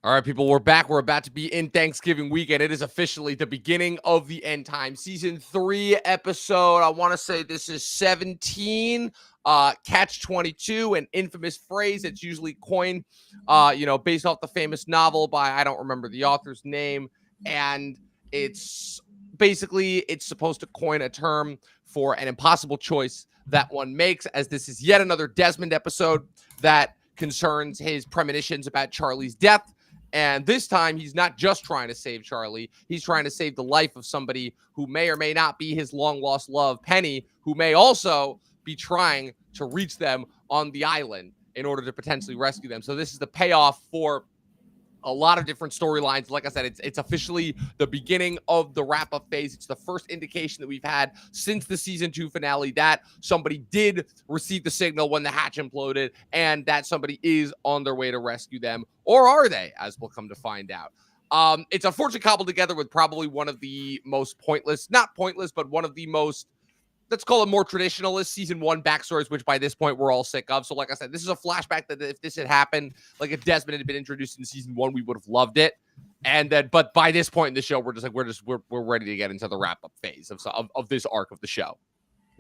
All right, people, we're back. We're about to be in Thanksgiving weekend. It is officially the beginning of the end time. Season 3 episode, I want to say this is 17. Catch-22, an infamous phrase that's usually coined, based off the famous novel by, I don't remember the author's name. And it's basically, it's supposed to coin a term for an impossible choice that one makes, as this is yet another Desmond episode that concerns his premonitions about Charlie's death. And this time, he's not just trying to save Charlie. He's trying to save the life of somebody who may or may not be his long-lost love, Penny, who may also be trying to reach them on the island in order to potentially rescue them. So this is the payoff for a lot of different storylines. Like I said, it's officially the beginning of the wrap-up phase. It's the first indication that we've had since the season 2 finale that somebody did receive the signal when the hatch imploded and that somebody is on their way to rescue them. Or are they, as we'll come to find out. It's unfortunately cobbled together with probably one of the most pointless, not pointless, but one of the most, let's call it more traditionalist season 1 backstories, which by this point we're all sick of. So like I said, this is a flashback that if this had happened, like if Desmond had been introduced in season 1, we would have loved it. And then, but by this point in the show, we're ready to get into the wrap up phase of this arc of the show.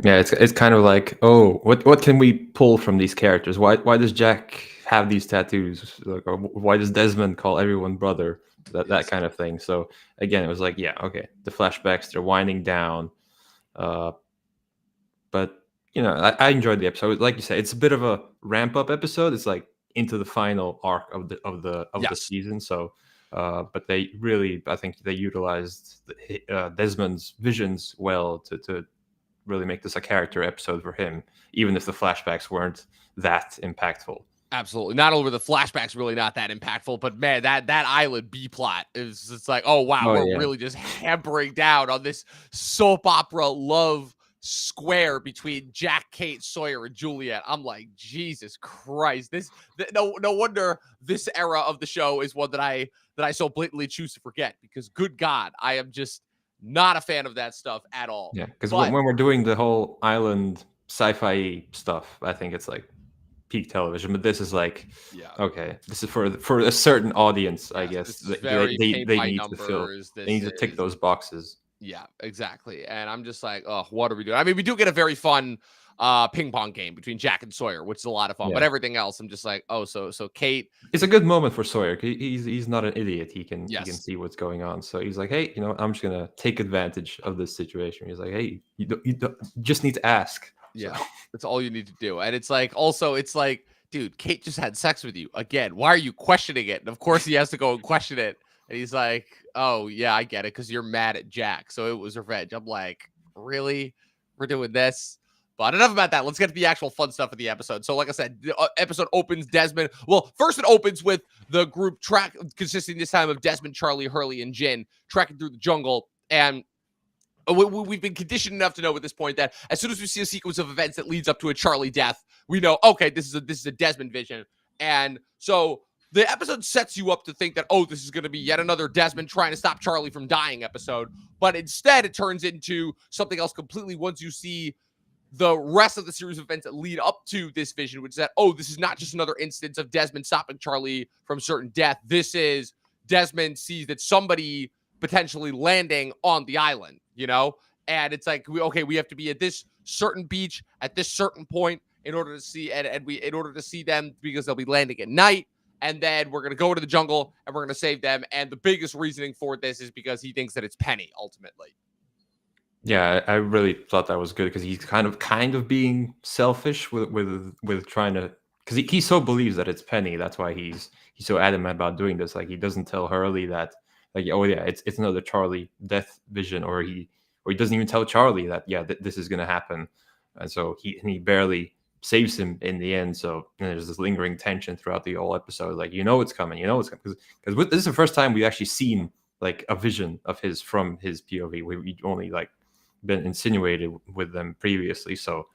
Yeah, it's kind of like, oh, what can we pull from these characters? Why does Jack have these tattoos? Like, or why does Desmond call everyone brother? That kind of thing. So again, it was like, yeah, okay, the flashbacks, they're winding down. But I enjoyed the episode. Like you said, it's a bit of a ramp up episode. It's like into the final arc of the season. So, but they really, I think they utilized Desmond's visions well to really make this a character episode for him, even if the flashbacks weren't that impactful. Absolutely. Not only were the flashbacks really not that impactful, but man, that island B plot is just like, oh wow, we're really just hammering down on this soap opera love square between Jack, Kate, Sawyer, and Juliet. I'm like, Jesus Christ. No wonder this era of the show is one that I so blatantly choose to forget, because good God, I am just not a fan of that stuff at all. Yeah, because when we're doing the whole island sci-fi stuff, I think it's like peak television, but this is like, okay, this is for a certain audience, I guess. They need to fill. They need to tick those boxes. Yeah, exactly. And I'm just like, oh, what are we doing? I mean, we do get a very fun ping pong game between Jack and Sawyer, which is a lot of fun. But everything else, I'm just like, oh, so Kate. It's a good moment for Sawyer. He's not an idiot. He can see what's going on. So he's like, hey, I'm just gonna take advantage of this situation. He's like, hey, you just need to ask. Yeah, that's all you need to do. And it's like, also, it's like, dude, Kate just had sex with you again. Why are you questioning it? And of course, he has to go and question it. And he's like, oh, yeah, I get it, because you're mad at Jack. So it was revenge. I'm like, really? We're doing this? But enough about that. Let's get to the actual fun stuff of the episode. So like I said, the episode opens Desmond. Well, first it opens with the group consisting this time of Desmond, Charlie, Hurley, and Jin trekking through the jungle. And we've been conditioned enough to know at this point that as soon as we see a sequence of events that leads up to a Charlie death, we know, okay, this is a Desmond vision. And so the episode sets you up to think that, oh, this is going to be yet another Desmond trying to stop Charlie from dying episode. But instead, it turns into something else completely once you see the rest of the series of events that lead up to this vision, which is that, oh, this is not just another instance of Desmond stopping Charlie from certain death. This is Desmond sees that somebody potentially landing on the island, And it's like, we have to be at this certain beach at this certain point in order to see, in order to see them, because they'll be landing at night. And then we're going to go into the jungle and we're going to save them. And the biggest reasoning for this is because he thinks that it's Penny, ultimately. Yeah, I really thought that was good, because he's kind of being selfish with trying to, because he so believes that it's Penny. That's why he's so adamant about doing this. Like, he doesn't tell Hurley that, like, oh yeah, it's another Charlie death vision, or he doesn't even tell Charlie that this is going to happen. And so he barely saves him in the end. So there's this lingering tension throughout the whole episode. Like, it's coming, because this is the first time we've actually seen like a vision of his from his POV. We only like been insinuated with them previously. So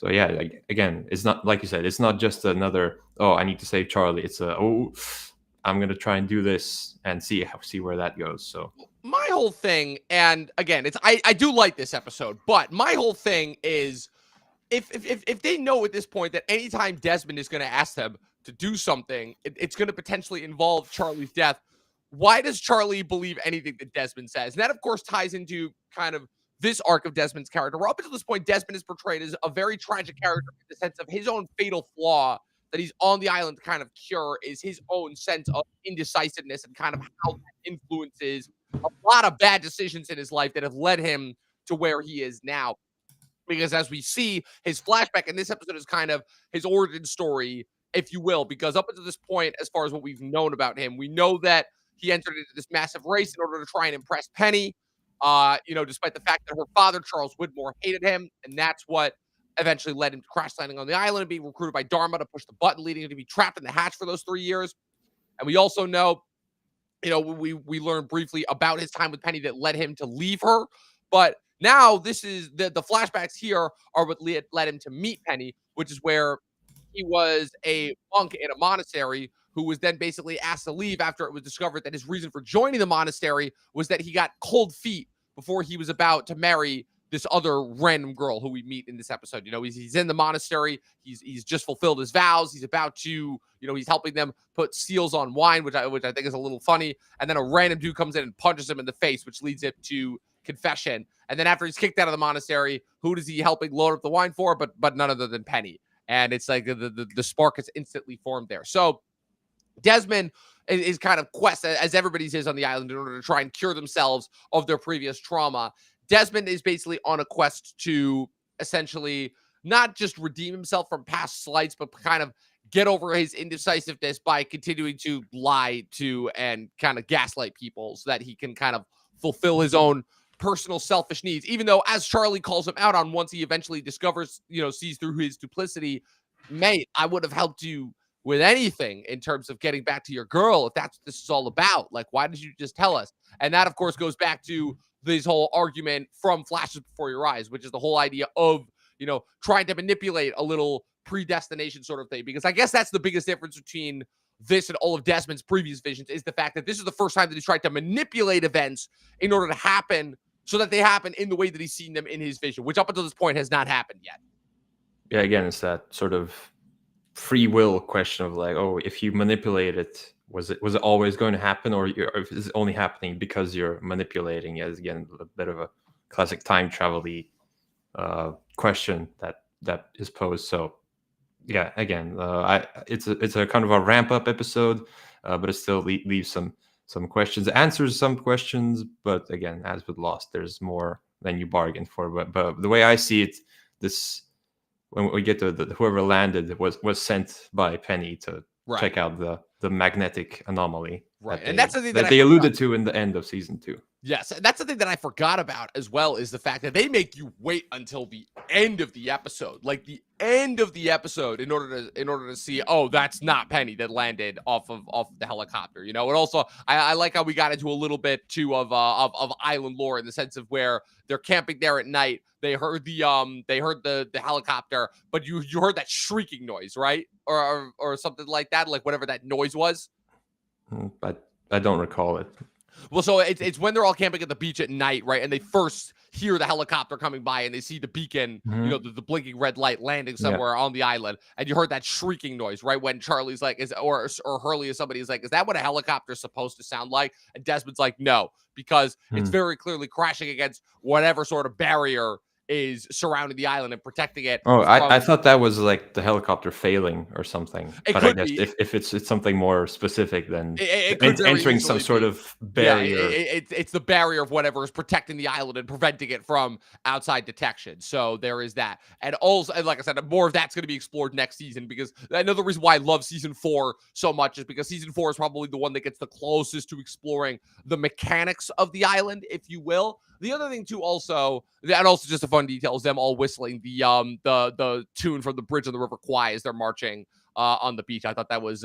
yeah, like, again, it's not, like you said, it's not just another, oh, I need to save Charlie. It's I'm gonna try and do this and see where that goes. So my whole thing, and again, it's I do like this episode, but my whole thing is, if they know at this point that anytime Desmond is going to ask them to do something, it's going to potentially involve Charlie's death. Why does Charlie believe anything that Desmond says? And that, of course, ties into kind of this arc of Desmond's character. Where up until this point, Desmond is portrayed as a very tragic character in the sense of his own fatal flaw that he's on the island to kind of cure is his own sense of indecisiveness and kind of how that influences a lot of bad decisions in his life that have led him to where he is now. Because as we see, his flashback in this episode is kind of his origin story, if you will, because up until this point, as far as what we've known about him, we know that he entered into this massive race in order to try and impress Penny, despite the fact that her father, Charles Widmore, hated him, and that's what eventually led him to crash landing on the island and being recruited by Dharma to push the button, leading him to be trapped in the hatch for those 3 years. And we also know, we learned briefly about his time with Penny that led him to leave her, but now this is the flashbacks here are what led him to meet Penny, which is where he was a monk in a monastery who was then basically asked to leave after it was discovered that his reason for joining the monastery was that he got cold feet before he was about to marry this other random girl who we meet in this episode. He's in the monastery. He's just fulfilled his vows. He's about to, he's helping them put seals on wine, which I think is a little funny. And then a random dude comes in and punches him in the face, which leads him to confession. And then after he's kicked out of the monastery, who does he helping load up the wine for? But none other than Penny. And it's like the spark is instantly formed there. So Desmond is kind of quest, as everybody's is on the island, in order to try and cure themselves of their previous trauma. Desmond is basically on a quest to essentially not just redeem himself from past slights, but kind of get over his indecisiveness by continuing to lie to and kind of gaslight people so that he can kind of fulfill his own personal selfish needs, even though, as Charlie calls him out on once he eventually discovers, sees through his duplicity, mate, I would have helped you with anything in terms of getting back to your girl if that's what this is all about. Like, why did you just tell us? And that, of course, goes back to this whole argument from Flashes Before Your Eyes, which is the whole idea of, trying to manipulate a little predestination sort of thing. Because I guess that's the biggest difference between this and all of Desmond's previous visions, is the fact that this is the first time that he's tried to manipulate events in order to happen so that they happen in the way that he's seen them in his vision, which up until this point has not happened yet. Yeah, again, it's that sort of free will question of like, oh, if you manipulate it, was it always going to happen, or if it's only happening because you're manipulating? Yeah, it's again a bit of a classic time travel-y question that is posed. So yeah, again, it's a kind of a ramp up episode, but it still leaves some questions, answers some questions. But again, as with Lost, there's more than you bargained for. But the way I see it, this, when we get to whoever landed was sent by Penny to check out the magnetic anomaly, right? And that's the thing that they alluded to in the end of season 2. Yes, that's the thing that I forgot about as well, is the fact that they make you wait until the end of the episode, like the end of the episode, in order to see, oh, that's not Penny that landed off of the helicopter, And also, I like how we got into a little bit too of island lore, in the sense of where they're camping there at night. They heard the helicopter, but you heard that shrieking noise, right, or something like that, like whatever that noise was. But I don't recall it. Well, so it's when they're all camping at the beach at night, right? And they first hear the helicopter coming by, and they see the beacon, the blinking red light landing somewhere on the island. And you heard that shrieking noise, right? When Charlie's like, or Hurley or somebody is like, is that what a helicopter is supposed to sound like? And Desmond's like, no, because it's very clearly crashing against whatever sort of barrier is surrounding the island and protecting it. Oh, I thought that was like the helicopter failing or something. But I guess if it's something more specific, then entering some sort of barrier. Yeah, it's the barrier of whatever is protecting the island and preventing it from outside detection. So there is that. And also, and like I said, more of that's going to be explored next season, because another reason why I love season 4 so much is because season 4 is probably the one that gets the closest to exploring the mechanics of the island, if you will. The other thing too, also, and also just a fun detail, is them all whistling the tune from the bridge on the River Kwai as they're marching on the beach. I thought that was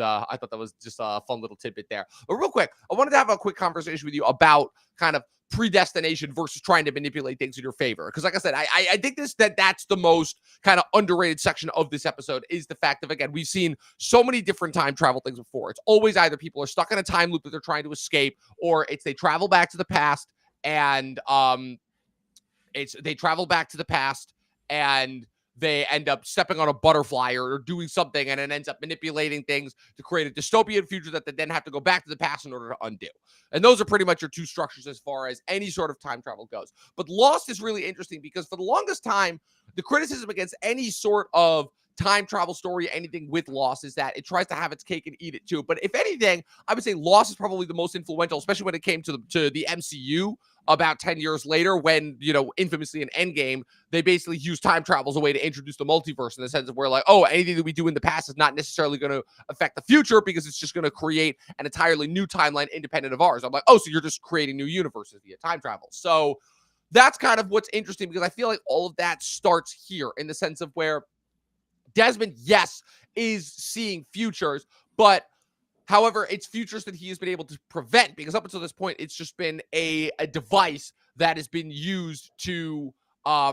just a fun little tidbit there. But real quick, I wanted to have a quick conversation with you about kind of predestination versus trying to manipulate things in your favor. Because like I said, I think that's the most kind of underrated section of this episode, is the fact of, again, we've seen so many different time travel things before. It's always either people are stuck in a time loop that they're trying to escape, or it's they travel back to the past, and they travel back to the past, and they end up stepping on a butterfly or doing something, and it ends up manipulating things to create a dystopian future that they then have to go back to the past in order to undo. And those are pretty much your two structures as far as any sort of time travel goes. But Lost is really interesting because for the longest time, the criticism against any sort of time travel story, anything with Lost, is that it tries to have its cake and eat it too. But if anything, I would say Lost is probably the most influential, especially when it came to the MCU about 10 years later, when, infamously in Endgame, they basically use time travel as a way to introduce the multiverse, in the sense of where, like, oh, anything that we do in the past is not necessarily going to affect the future because it's just going to create an entirely new timeline independent of ours. I'm like, oh, so you're just creating new universes via time travel. So that's kind of what's interesting, because I feel like all of that starts here, in the sense of where Desmond, yes, is seeing futures, but however, it's futures that he has been able to prevent, because up until this point, it's just been a device that has been used to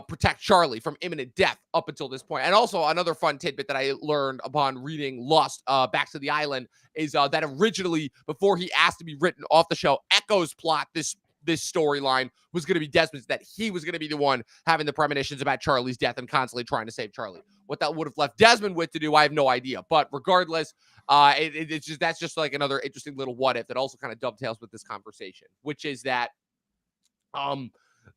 protect Charlie from imminent death up until this point. And also, another fun tidbit that I learned upon reading Lost Back to the Island is that originally, before he asked to be written off the show, Echo's plot, this storyline, was going to be Desmond's, that he was going to be the one having the premonitions about Charlie's death and constantly trying to save Charlie. What that would have left Desmond with to do, I have no idea. But regardless, that's just like another interesting little what if that also kind of dovetails with this conversation, which is that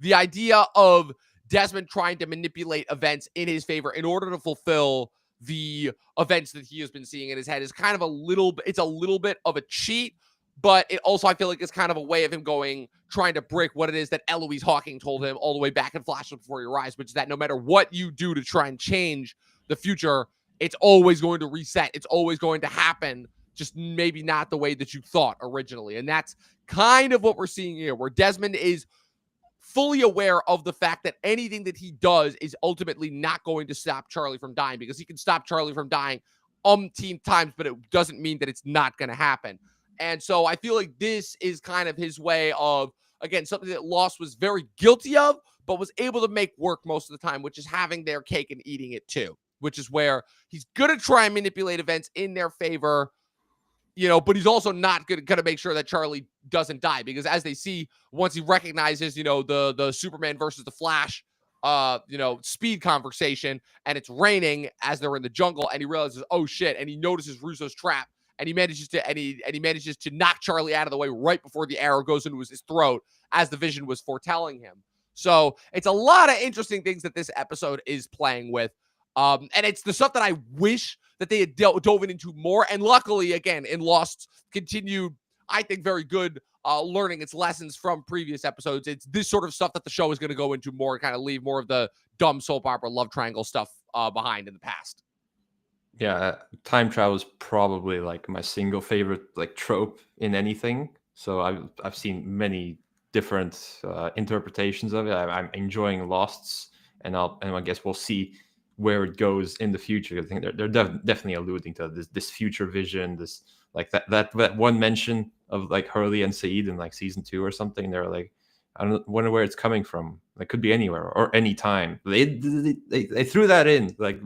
the idea of Desmond trying to manipulate events in his favor in order to fulfill the events that he has been seeing in his head is kind of a little bit of a cheat. But it also, I feel like, it's kind of a way of him trying to break what it is that Eloise Hawking told him all the way back in Flash Before Your Eyes, which is that no matter what you do to try and change the future, it's always going to reset. It's always going to happen, just maybe not the way that you thought originally. And that's kind of what we're seeing here, where Desmond is fully aware of the fact that anything that he does is ultimately not going to stop Charlie from dying, because he can stop Charlie from dying umpteen times, but it doesn't mean that it's not going to happen. And so I feel like this is kind of his way of, again, something that Lost was very guilty of, but was able to make work most of the time, which is having their cake and eating it too, which is where he's going to try and manipulate events in their favor, but he's also not going to make sure that Charlie doesn't die, because as they see, once he recognizes, the Superman versus the Flash, speed conversation, and it's raining as they're in the jungle, and he realizes, oh shit, and he notices Russo's trap. And he manages to knock Charlie out of the way right before the arrow goes into his throat, as the Vision was foretelling him. So it's a lot of interesting things that this episode is playing with. And it's the stuff that I wish that they had dove into more. And luckily, again, in Lost, continued, I think, very good learning its lessons from previous episodes. It's this sort of stuff that the show is going to go into more, kind of leave more of the dumb soap opera love triangle stuff behind in the past. Yeah, time travel is probably like my single favorite like trope in anything. So I've seen many different interpretations of it. I'm enjoying Lost's, and I guess we'll see where it goes in the future. I think they're definitely alluding to this future vision, this like that one mention of like Hurley and Saeed in like season 2 or something. They're like, I don't wonder where it's coming from. It could be anywhere or any time. They threw that in, like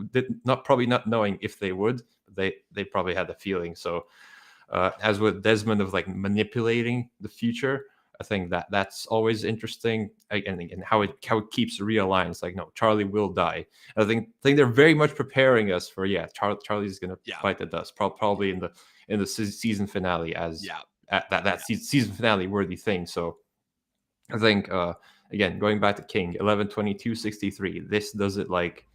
probably not knowing if they would. But they probably had a feeling. So as with Desmond of like manipulating the future, I think that's always interesting. And how it keeps realigned. It's like, no, Charlie will die. I think they're very much preparing us for Charlie's gonna bite the dust. Probably in the season finale as season finale worthy thing. So I think again, going back to King 11/22/63, this does it like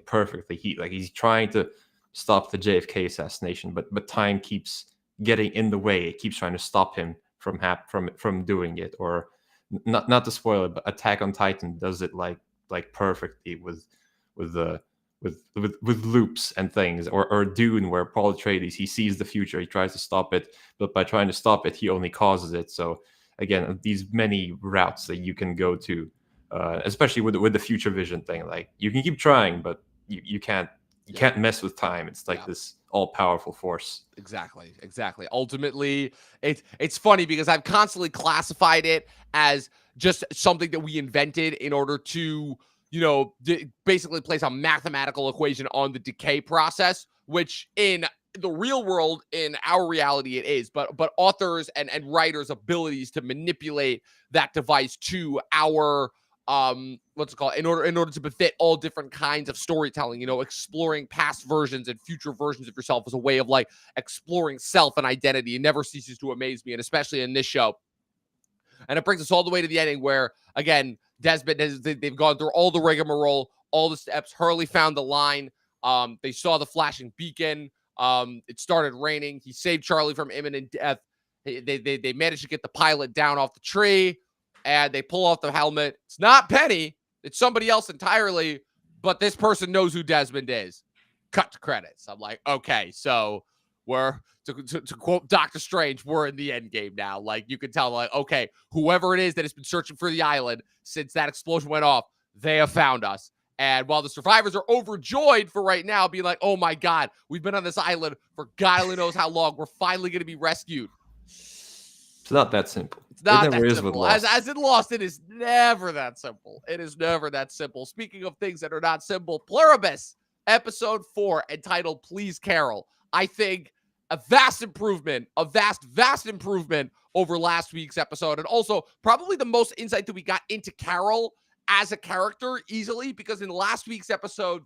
perfectly. He's trying to stop the JFK assassination, but time keeps getting in the way. It keeps trying to stop him from doing it. Or not to spoil it, but Attack on Titan does it like perfectly with loops and things, or Dune, where Paul Atreides, he sees the future, he tries to stop it, but by trying to stop it, he only causes it. So again, these many routes that you can go to, especially with the future vision thing. Like you can keep trying, but you can't mess with time. It's like this all-powerful force. Exactly. Ultimately, it's funny because I've constantly classified it as just something that we invented in order to, basically place a mathematical equation on the decay process, which in the real world, in our reality, it is, but authors and writers' abilities to manipulate that device to our what's it called, in order to befit all different kinds of storytelling, exploring past versions and future versions of yourself as a way of like exploring self and identity. It never ceases to amaze me, and especially in this show. And it brings us all the way to the ending where, again, they've gone through all the rigmarole, all the steps. Hurley found the line. They saw the flashing beacon. It started raining. He saved Charlie from imminent death. They managed to get the pilot down off the tree, and they pull off the helmet. It's not Penny. It's somebody else entirely, but this person knows who Desmond is. Cut to credits. I'm like, okay, so we're, to quote Doctor Strange, we're in the end game now. Like, you can tell, like, okay, whoever it is that has been searching for the island since that explosion went off, they have found us. And while the survivors are overjoyed for right now, being like, oh my God, we've been on this island for God only knows how long. We're finally going to be rescued. It's not that simple. It's not it never that is simple. with Lost. As in Lost, it is never that simple. It is never that simple. Speaking of things that are not simple, Pluribus, episode 4, entitled Please Carol. I think a vast improvement over last week's episode. And also probably the most insight that we got into Carol as a character easily, because in last week's episode,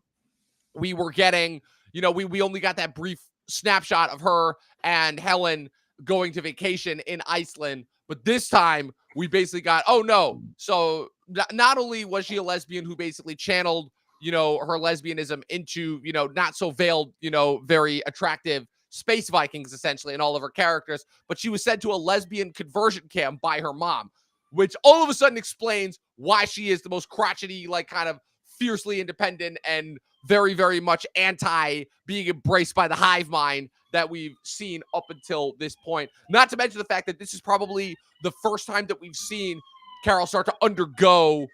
we were getting, we only got that brief snapshot of her and Helen going to vacation in Iceland. But this time we basically got, oh no. So not only was she a lesbian who basically channeled, her lesbianism into, not so veiled, very attractive space Vikings essentially in all of her characters, but she was sent to a lesbian conversion camp by her mom, which all of a sudden explains why she is the most crotchety, like kind of fiercely independent and very, very much anti being embraced by the hive mind that we've seen up until this point. Not to mention the fact that this is probably the first time that we've seen Carol start to undergo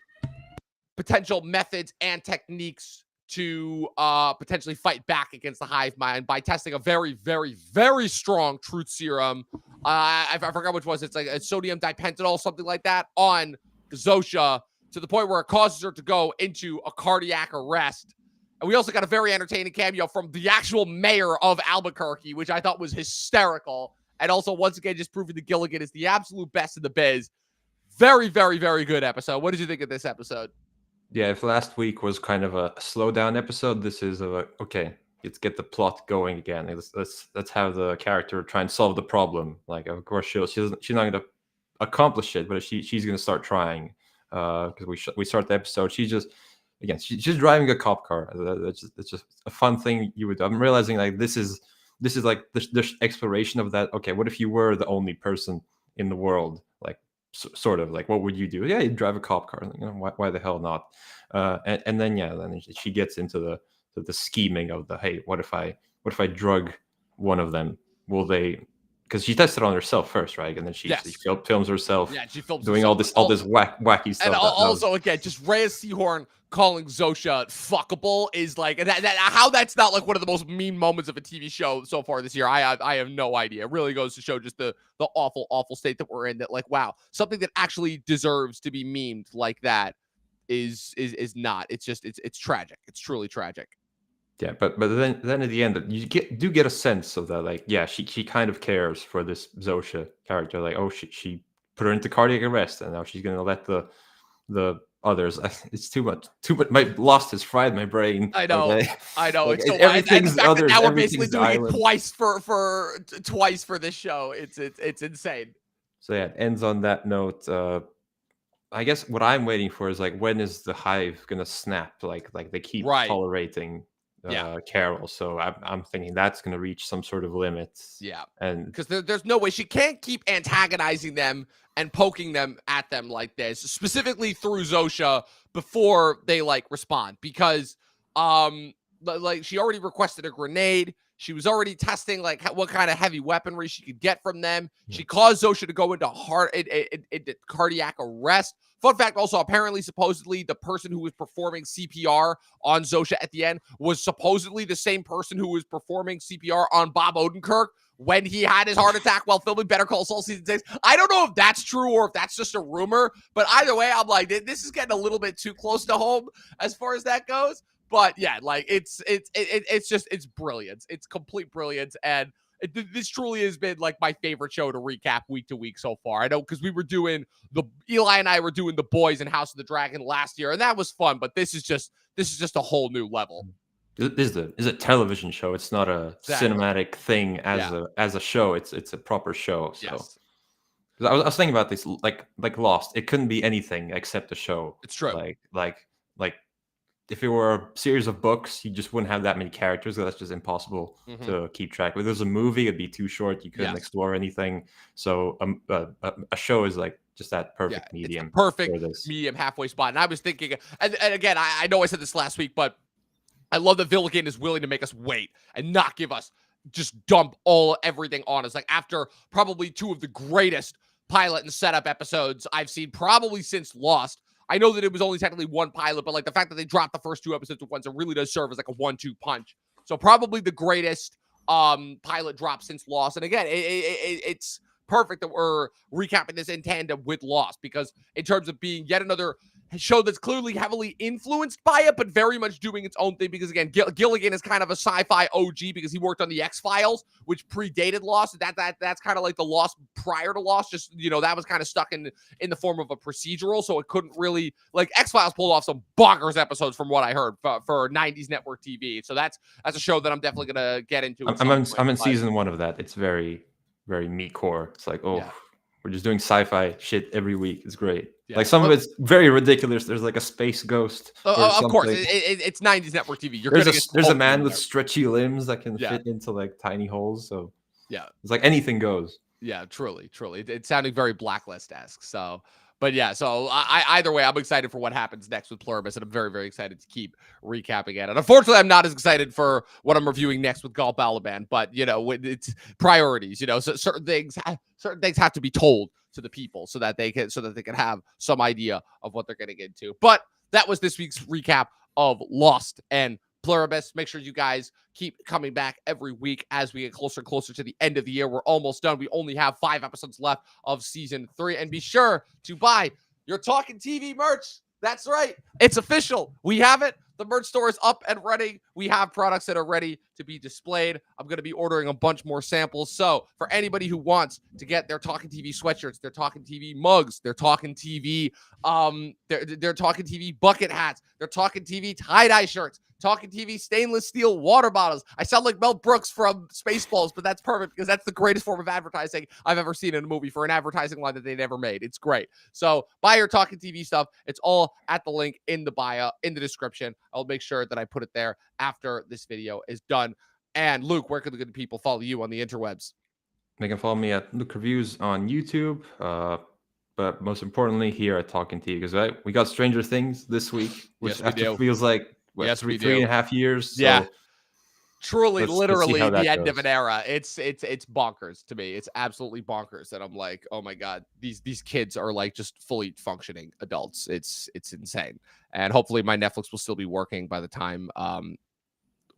potential methods and techniques to potentially fight back against the hive mind by testing a very, very, very strong truth serum. I forgot which was. It's like a sodium dipentanol, something like that, on Zosha, to the point where it causes her to go into a cardiac arrest. And we also got a very entertaining cameo from the actual mayor of Albuquerque, which I thought was hysterical. And also, once again, just proving that Gilligan is the absolute best in the biz. Very, very, very good episode. What did you think of this episode? Yeah, if last week was kind of a slow down episode, this is okay, let's get the plot going again. Let's have the character try and solve the problem. Like, of course, she's not going to accomplish it, but she's going to start trying. Because we start the episode, she's just driving a cop car. That's just a fun thing you would do. I'm realizing like this is like the exploration of that. Okay, what if you were the only person in the world? Like, sort of like, what would you do? Yeah, you'd drive a cop car. Why the hell not? And then she gets into the scheming of the, hey, what if I drug one of them? Will they? Because she tested on herself first, right? And then she films herself. Yeah, she films doing herself. all this wacky stuff. And also, again, just Reyes Seahorn calling Zosha fuckable is like, how that's not like one of the most mean moments of a TV show so far this year. I have no idea. It really goes to show just the awful, awful state that we're in. That like, wow, something that actually deserves to be memed like that is not. It's just it's tragic. It's truly tragic. Yeah, but then at the end, you do get a sense of that. Like, yeah, she kind of cares for this Zosha character. Like, oh, she put her into cardiac arrest, and now she's gonna let the others. It's too much. Has fried my brain. I know. Okay? I know. Like, It's so everything's others. Now we're basically doing island. it twice for this show. It's insane. So yeah, it ends on that note. I guess what I'm waiting for is like, when is the hive gonna snap? Like they keep tolerating Carol. So I'm thinking that's gonna reach some sort of limit. Yeah, and because there's no way she can't keep antagonizing them and poking them at them like this, specifically through Zosha, before they like respond. Because like she already requested a grenade. She was already testing like what kind of heavy weaponry she could get from them. She caused Zosha to go into cardiac arrest. Fun fact also, apparently, supposedly, the person who was performing CPR on Zosha at the end was supposedly the same person who was performing CPR on Bob Odenkirk when he had his heart attack while filming Better Call Saul Season 6. I don't know if that's true or if that's just a rumor, but either way, I'm like, this is getting a little bit too close to home as far as that goes. But yeah, like it's brilliant. It's complete brilliance. And this truly has been like my favorite show to recap week to week so far. I know because Eli and I were doing The Boys and House of the Dragon last year, and that was fun. But this is just a whole new level. This is a television show. It's not a cinematic thing as a show. It's a proper show. So. Yes. I was thinking about this, like Lost. It couldn't be anything except a show. It's true. Like if it were a series of books, you just wouldn't have that many characters. That's just impossible to keep track. If there's a movie, it'd be too short. You couldn't explore anything. So a show is like just that perfect medium. It's perfect medium halfway spot. And I was thinking, and again, I know I said this last week, but I love that Villigan is willing to make us wait and not give us just dump everything on us. Like after probably two of the greatest pilot and setup episodes I've seen probably since Lost. I know that it was only technically one pilot, but like the fact that they dropped the first two episodes at once, it really does serve as like a 1-2 punch. So probably the greatest pilot drop since Lost. And again, it's perfect that we're recapping this in tandem with Lost, because in terms of being yet another show that's clearly heavily influenced by it, but very much doing its own thing. Because again, Gilligan is kind of a sci-fi OG because he worked on the X-Files, which predated Lost. That's kind of like the Lost prior to Lost. Just, that was kind of stuck in the form of a procedural, so it couldn't really, like, X-Files pulled off some bonkers episodes from what I heard for 90s network TV. So that's a show that I'm definitely gonna get into. I'm in season 1 of that. It's very, very me-core. It's like, we're just doing sci-fi shit every week. It's great. Yeah. Like some of it's very ridiculous. There's like a space ghost. Of course, it's 90s network TV. There's a man with stretchy limbs that can fit into like tiny holes. So it's like anything goes. Yeah, truly. It's sounding very Blacklist-esque. So, but yeah, so either way, I'm excited for what happens next with Pluribus, and I'm very, very excited to keep recapping it. And unfortunately, I'm not as excited for what I'm reviewing next with Gal Balaban, but it's priorities. So certain things have to be told to the people so that they can have some idea of what they're getting into. But that was this week's recap of Lost and Pluribus. Make sure you guys keep coming back every week as we get closer and closer to the end of the year. We're almost done. We only have 5 episodes left of season 3. And be sure to buy your Talkin' TV merch. That's right. It's official. We have it. The merch store is up and ready. We have products that are ready to be displayed. I'm going to be ordering a bunch more samples. So for anybody who wants to get their Talkin' TV sweatshirts, their Talkin' TV mugs, their Talkin' TV, their Talkin' TV bucket hats, their Talkin' TV tie-dye shirts, Talkin' TV stainless steel water bottles. I sound like Mel Brooks from Spaceballs, but that's perfect because that's the greatest form of advertising I've ever seen in a movie for an advertising line that they never made. It's great. So buy your Talkin' TV stuff. It's all at the link in the bio, in the description. I'll make sure that I put it there after this video is done. And Luke, where can the good people follow you on the interwebs? They can follow me at Luke Reviews on YouTube, but most importantly here at Talkin' TV, because we got Stranger Things this week, which feels like 3.5 years. So yeah, truly, literally the end of an era. It's bonkers to me. It's absolutely bonkers. And I'm like, oh my god, these kids are like just fully functioning adults. It's insane. And hopefully my Netflix will still be working by the time by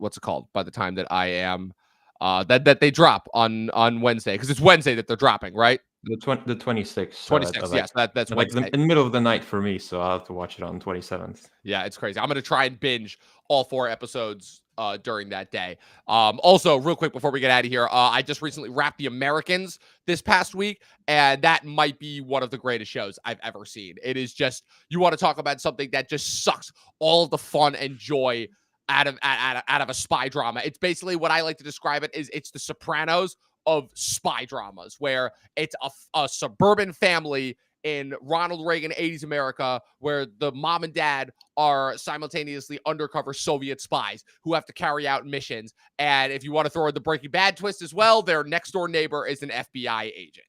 the time that I am that they drop on Wednesday, because it's Wednesday that they're dropping, right? The 26th. 26th, yes. That's like in the middle of the night for me, so I'll have to watch it on 27th. Yeah, it's crazy. I'm going to try and binge all 4 episodes during that day. Also, real quick before we get out of here, I just recently wrapped The Americans this past week, and that might be one of the greatest shows I've ever seen. It is just, you want to talk about something that just sucks all of the fun and joy out of a spy drama. It's basically, what I like to describe it is, it's the Sopranos of spy dramas, where it's a suburban family in Ronald Reagan 80s America, where the mom and dad are simultaneously undercover Soviet spies who have to carry out missions. And if you want to throw in the Breaking Bad twist as well, their next door neighbor is an FBI agent.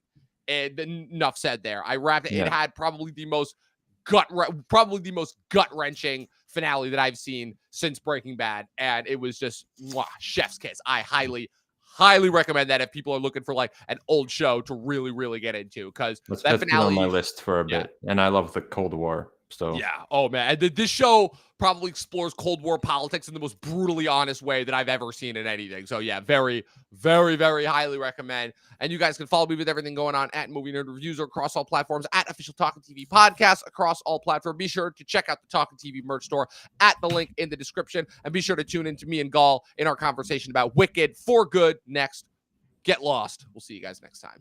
And enough said there. I wrapped it. Yeah. It had probably the most gut-wrenching finale that I've seen since Breaking Bad, and it was just chef's kiss. I highly recommend that if people are looking for like an old show to really, really get into, because that finale on my list for a bit. And I love the Cold War. So yeah, oh man, this show probably explores Cold War politics in the most brutally honest way that I've ever seen in anything. So yeah, very, very, very highly recommend. And you guys can follow me with everything going on at Movie Nerd Reviews across all platforms, at Official Talkin' TV Podcast across all platforms. Be sure to check out the Talkin' TV merch store at the link in the description, and be sure to tune in to me and Gall in our conversation about Wicked for Good next get lost. We'll see you guys next time.